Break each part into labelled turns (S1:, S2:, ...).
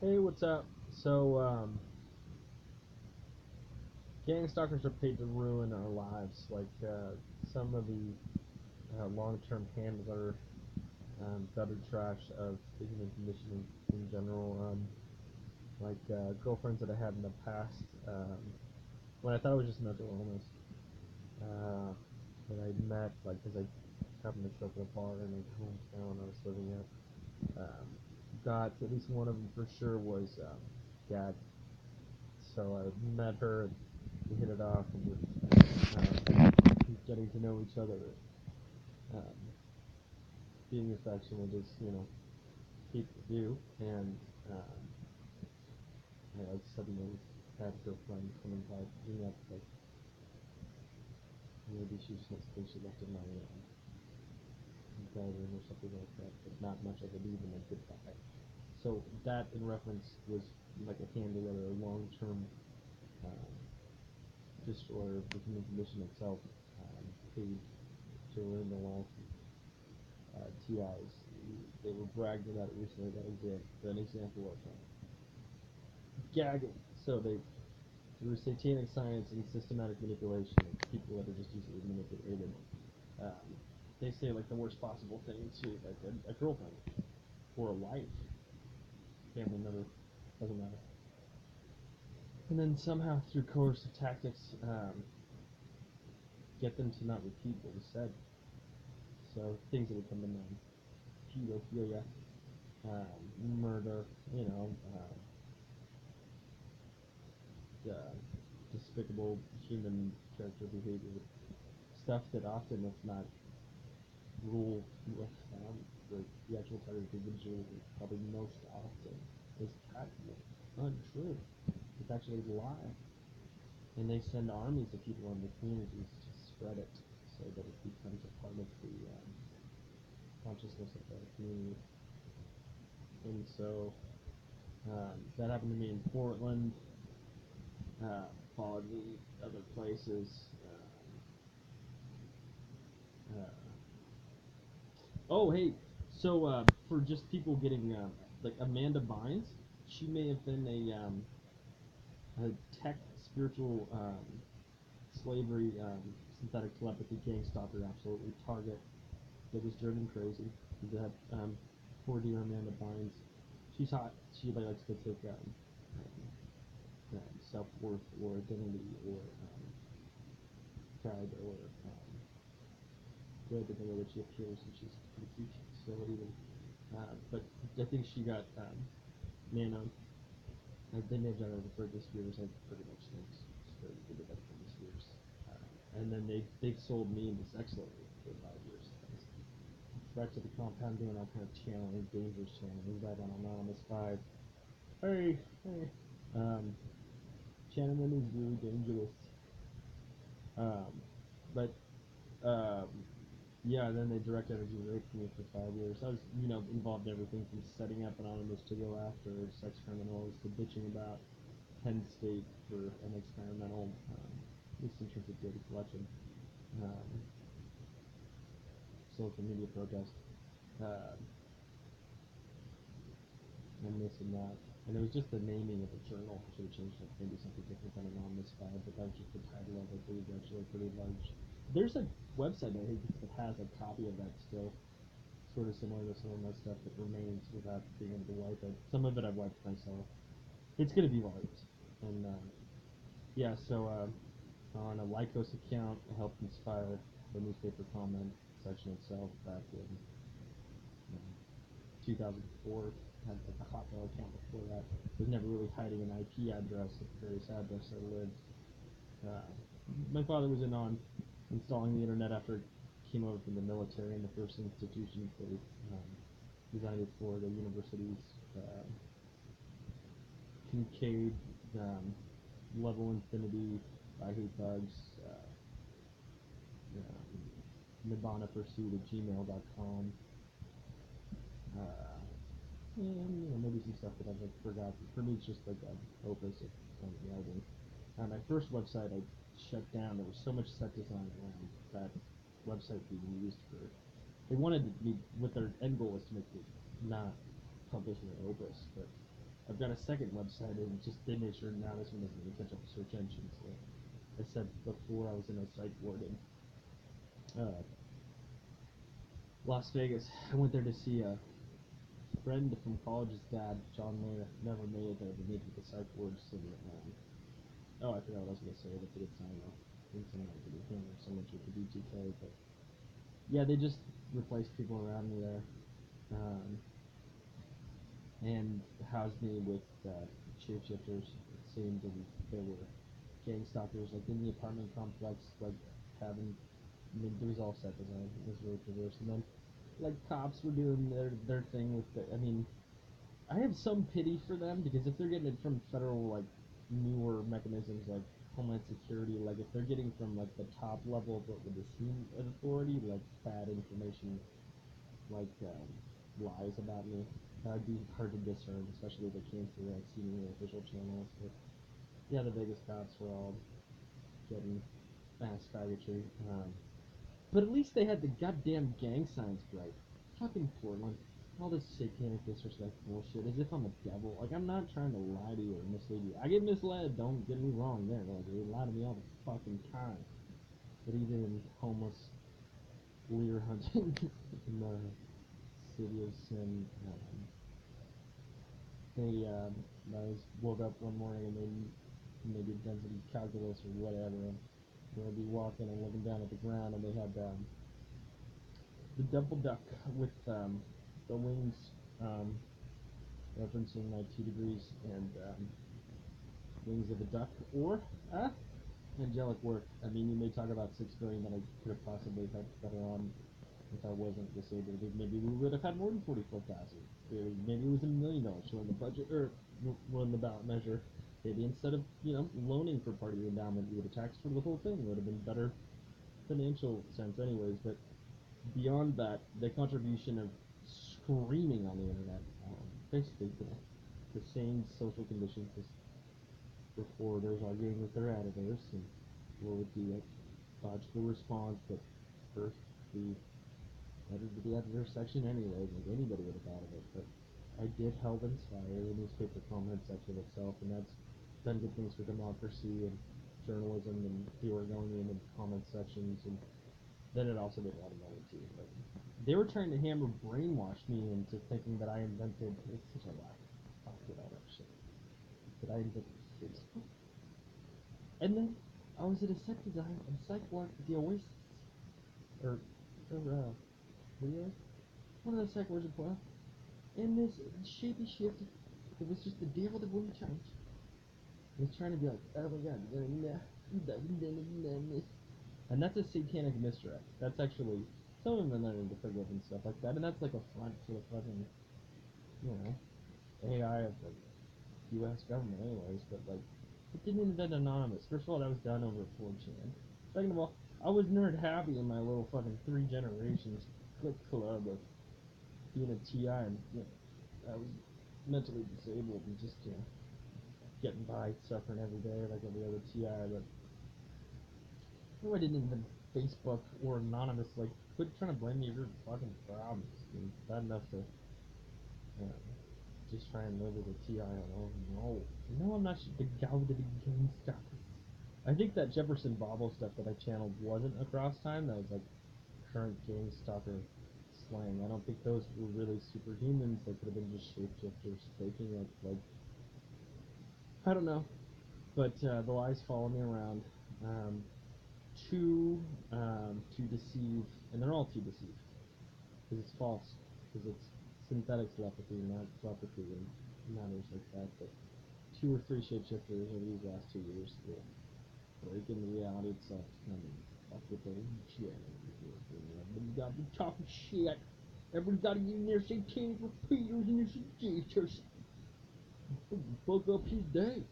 S1: Hey, what's up? Gang stalkers are paid to ruin our lives. Some of the long-term handler, gutter trash of the human condition in general. Girlfriends that I had in the past, when I thought it was just mental illness, uh, that I met, because I happened to show up at a bar in a hometown I was living at. Um, got at least one of them for sure was gagged. So I met her, and we hit it off, and getting to know each other, um, being affectionate is, people do. And um, I suddenly had a girlfriend coming by, picking up, like, maybe she was something she left in my bedroom or something like that, but not much of it, even a goodbye. So that, in reference, was like a handle or a long-term um, destroyer of the human condition itself, paid to ruin the life TIs. They were bragged about it recently. That was an example of gagging. So they, through satanic science and systematic manipulation of people that are just easily manipulated, um, they say like the worst possible thing to like a girlfriend or a wife, family member, doesn't matter. And then somehow through coercive tactics, get them to not repeat what was said. So things that would come to mind: pedophilia, murder, uh, despicable human character behavior, stuff that often, if not rule with the actual target individual, probably most often is patently untrue. It's actually a lie. And they send armies of people in the communities to spread it so that it becomes a part of the consciousness of the community. And so that happened to me in Portland, followed me other places. Uh, Oh, hey. For just people getting like Amanda Bynes, she may have been a tech spiritual slavery synthetic telepathy gang stalker, absolutely target that was driven crazy. That poor dear Amanda Bynes, she's hot. She likes to take self worth or identity or pride or good in the way that she appears, and she's pretty cute still even. But I think she got nano. They may have done it for Britney Spears. I pretty much think they did that for Britney Spears. And then they've sold me into sex slavery for 5 years. Threat to the compound, doing all kind of channeling, dangerous channeling, right on Anonymous 5. Hey, hey. Um, channeling is really dangerous. Um, but um, Yeah, and then they direct energy raped me for 5 years. I was, involved in everything from setting up Anonymous to go after sex criminals to bitching about Penn State for an experimental, at least in terms of data collection, um, social media protest, uh, and this and that. And it was just the naming of the journal. I should have changed it, maybe something different than Anonymous 5, but that was just the title of it. It was actually pretty large. There's a website I think that has a copy of that still, sort of similar to some of my stuff that remains without being able to wipe it. Some of it I've wiped myself. It's going to be wiped. And yeah, so on a Lycos account, I helped inspire the newspaper comment section itself back in 2004. Had like a Hotmail account before that. Was never really hiding an IP address at the various addresses I lived. Uh, my father was in on installing the internet after he came over from the military, and the first institution they um, designed it for the university's Kincaid, Level Infinity, I Hate Bugs, Nirvana Pursuit at gmail.com, and maybe some stuff that I've like forgotten. For me, it's just like an opus of writing. My first website I shut down. There was so much set design around that website being used for. They wanted me, what their end goal was to make it not publish an opus, but I've got a second website, and just they made sure now this one doesn't even catch up to search engines. So I said before I was in a psych ward in Las Vegas. I went there to see a friend from college's dad, John Mayer. Never made it there, but made it to the psych wards. And oh, I forgot what I was gonna say. That's a good sign though. Didn't sound like it was so much with the BTK, but yeah, they just replaced people around me there. Um, and housed me with shapeshifters. It seemed, and there were gang stalkers like in the apartment complex, like having. I mean, it was all set design. It was really perverse. And then, like cops were doing their thing with the. I mean, I have some pity for them because if they're getting it from federal like newer mechanisms like Homeland Security, like if they're getting from like the top level of what would seem an authority, like bad information, like lies about me. That'd be hard to discern, especially if it came through like seemingly official channels. But yeah, the Vegas cops were all getting mass faggotry. But at least they had the goddamn gang signs right. Fucking Portland. All this satanic disrespect bullshit as if I'm a devil. Like, I'm not trying to lie to you or mislead you. I get misled, don't get me wrong there. Like, they lie to me all the fucking time. But even in homeless leader hunting in the city of sin, they I was woke up one morning and they maybe density calculus or whatever, and we'll be walking and looking down at the ground, and they had the double duck with the wings um, referencing my 2 degrees and wings of a duck, or angelic work. I mean, you may talk about 6 billion that I could have possibly helped better on if I wasn't disabled. Maybe we would have had more than 44,000. Maybe it was $1 million showing the budget or run the ballot measure. Maybe instead of loaning for part of your endowment, you would have taxed for the whole thing. It would have been better financial sense, anyways. But beyond that, the contribution of screaming on the internet, basically, the same social conditions as reporters arguing with their editors, and what would be a logical response, but first the editor the editor section anyway, like anybody would have thought of it. But I did help inspire the newspaper comment section itself, and that's done good things for democracy and journalism, and people are going in the comment sections, and then it also made a lot of money too. But they were trying to hammer brainwash me into thinking that I invented. It's such a lie. Fuck with all that shit. That I invented Facebook. And then I was at a set design and psych ward at the Oasis, or video, one of the psych wards in Portland, and this shapey shift. It was just the deal that wouldn't change. It was trying to be like, oh my god, and that's a satanic misdirect. That's actually some of them are learning to forgive and stuff like that, and that's like a front for the fucking, you know, AI of the U.S. government, anyways. But like, it didn't invent anonymous. First of all, that was done over 4chan. Second of all, I was nerd happy in my little fucking 3 generations click club of being a TI, and I was mentally disabled and just getting by, suffering every day like every other TI. But no, I didn't invent Facebook or anonymous. Like, quit trying to blame me for your fucking problems. I mean, bad enough to uh, just try and live as a TI alone. No, no, I'm not the guy with the game stuff. I think that Jefferson Bobble stuff that I channeled wasn't across time. That was like current game stalker slang. I don't think those were really superhumans. They could have been just shapeshifters faking it. Like, I don't know. But the lies follow me around um, to deceive, and they're all to deceive because it's false, because it's synthetic telepathy, not telepathy and matters like that. But 2 or 3 shapeshifters over these last 2 years will break into reality itself to come and fuck with their shit. Everybody got to be talking shit. Everybody in their satanic repeaters and their seducers. Fuck up his day.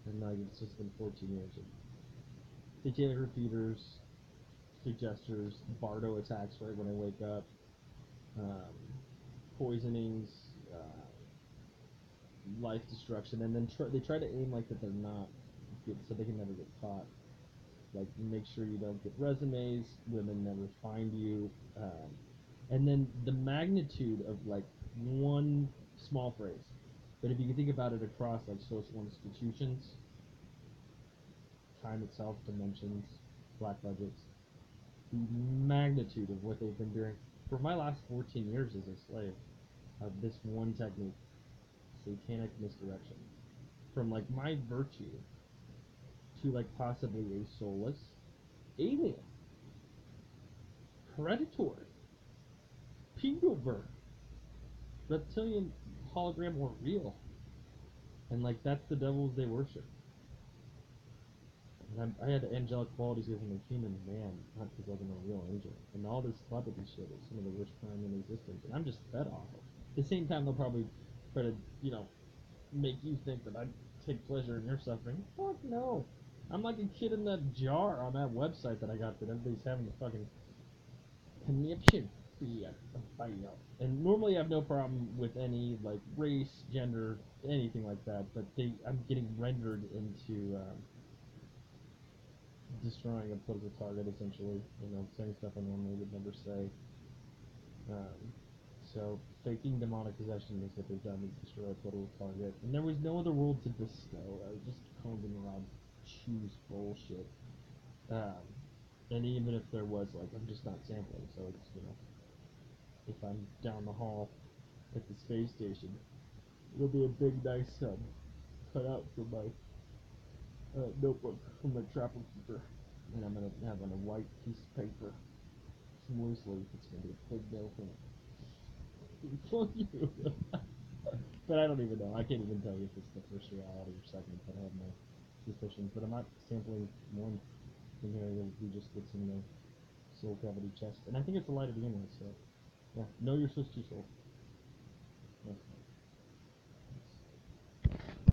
S1: And like, it's just been 14 years of satanic repeaters, suggesters, Bardo attacks right when I wake up, um, poisonings, life destruction, and then they try to aim like that they're not, so they can never get caught. Like, make sure you don't get resumes, women never find you, and then the magnitude of like one small phrase. But if you can think about it across like social institutions, time itself, dimensions, black budgets, the magnitude of what they've been doing for my last 14 years as a slave of this one technique, satanic misdirection, from like my virtue to like possibly a soulless alien, predator, pedovert, reptilian, hologram, or real. And like that's the devils they worship. And I had angelic qualities as a human man, not because I was a real angel. And all this telepathy shit is some of the worst crime in existence, and I'm just fed off it. At the same time, they'll probably try to, make you think that I take pleasure in your suffering. Fuck no. I'm like a kid in that jar on that website that I got that everybody's having a fucking conniption. And normally I have no problem with any like race, gender, anything like that. But I'm getting rendered into destroying a political target, essentially. Saying stuff I normally would never say. Um, so faking demonic possession is what they've done to destroy a political target. And there was no other world to bestow. I was just combing around choose bullshit. Um, and even if there was, like, I'm just not sampling. So it's, if I'm down the hall at the space station, it'll be a big, nice cut out for my notebook from my trapper keeper. And I'm going to have on a white piece of paper, some loose leaf. It's going to be a big nail from it. Fuck you. But I don't even know. I can't even tell you if it's the first reality or second. But I have my suspicions. But I'm not sampling one thing here that we just gets in the soul cavity chest. And I think it's the light of the universe. So, yeah. Know your Swiss cheese soul. Yeah.